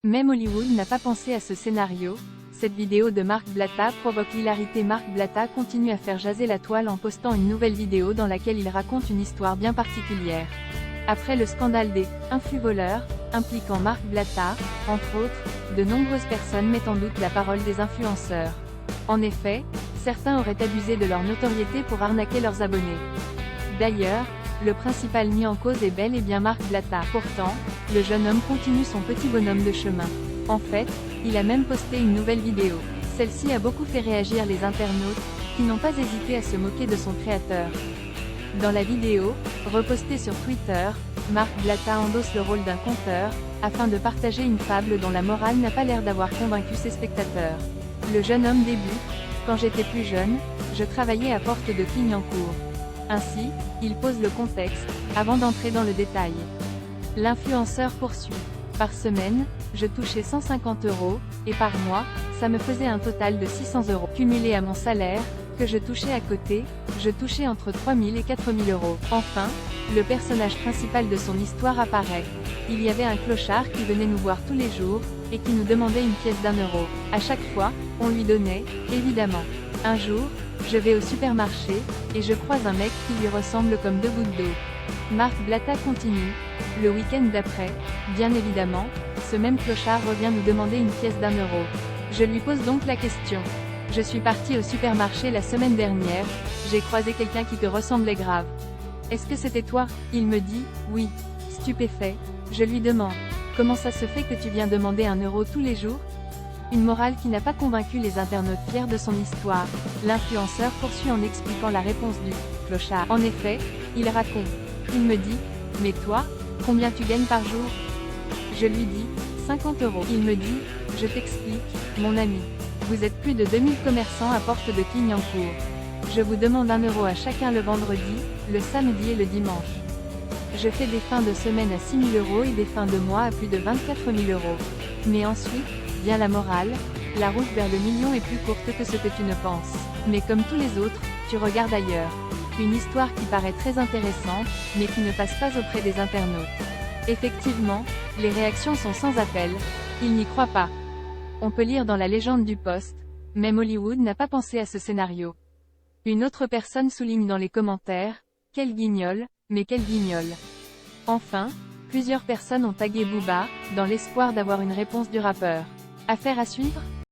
Même Hollywood n'a pas pensé à ce scénario. Cette vidéo de Marc Blatta provoque l'hilarité. Marc Blatta continue à faire jaser la toile en postant une nouvelle vidéo dans laquelle il raconte une histoire bien particulière. Après le scandale des « influvoleurs » impliquant Marc Blatta, entre autres, de nombreuses personnes mettent en doute la parole des influenceurs. En effet, certains auraient abusé de leur notoriété pour arnaquer leurs abonnés. D'ailleurs, le principal mis en cause est bel et bien Marc Blatta. Pourtant, le jeune homme continue son petit bonhomme de chemin. En fait, il a même posté une nouvelle vidéo. Celle-ci a beaucoup fait réagir les internautes, qui n'ont pas hésité à se moquer de son créateur. Dans la vidéo, repostée sur Twitter, Marc Blatta endosse le rôle d'un conteur, afin de partager une fable dont la morale n'a pas l'air d'avoir convaincu ses spectateurs. Le jeune homme débute: « Quand j'étais plus jeune, je travaillais à Porte de Clignancourt. » Ainsi, il pose le contexte, avant d'entrer dans le détail. L'influenceur poursuit: « Par semaine, je touchais 150 €, et par mois, ça me faisait un total de 600 €. Cumulé à mon salaire, que je touchais à côté, je touchais entre 3 000 et 4 000 €. Enfin, le personnage principal de son histoire apparaît. Il y avait un clochard qui venait nous voir tous les jours, et qui nous demandait une pièce d'1 €. À chaque fois, on lui donnait, évidemment. Un jour, je vais au supermarché, et je croise un mec qui lui ressemble comme deux gouttes d'eau. » Marc Blatta continue: « Le week-end d'après, bien évidemment, ce même clochard revient nous demander une pièce d'1 €. Je lui pose donc la question. Je suis parti au supermarché la semaine dernière, j'ai croisé quelqu'un qui te ressemblait grave. Est-ce que c'était toi? Il me dit, oui. Stupéfait, je lui demande, comment ça se fait que tu viens demander 1 € tous les jours? Une morale qui n'a pas convaincu les internautes fiers de son histoire. L'influenceur poursuit en expliquant la réponse du clochard. En effet, il raconte. Il me dit, mais toi, combien tu gagnes par jour? Je lui dis, 50 €. Il me dit, je t'explique, mon ami. Vous êtes plus de 2000 commerçants à Porte de Clignancourt. Je vous demande 1 € à chacun le vendredi, le samedi et le dimanche. Je fais des fins de semaine à 6 000 € et des fins de mois à plus de 24 000 €. Mais ensuite, vient la morale, la route vers le million est plus courte que ce que tu ne penses. Mais comme tous les autres, tu regardes ailleurs. Une histoire qui paraît très intéressante, mais qui ne passe pas auprès des internautes. Effectivement, les réactions sont sans appel, ils n'y croient pas. On peut lire dans la légende du post, même Hollywood n'a pas pensé à ce scénario. Une autre personne souligne dans les commentaires, quel guignol, mais quel guignol. Enfin, plusieurs personnes ont tagué Booba, dans l'espoir d'avoir une réponse du rappeur. Affaire à suivre?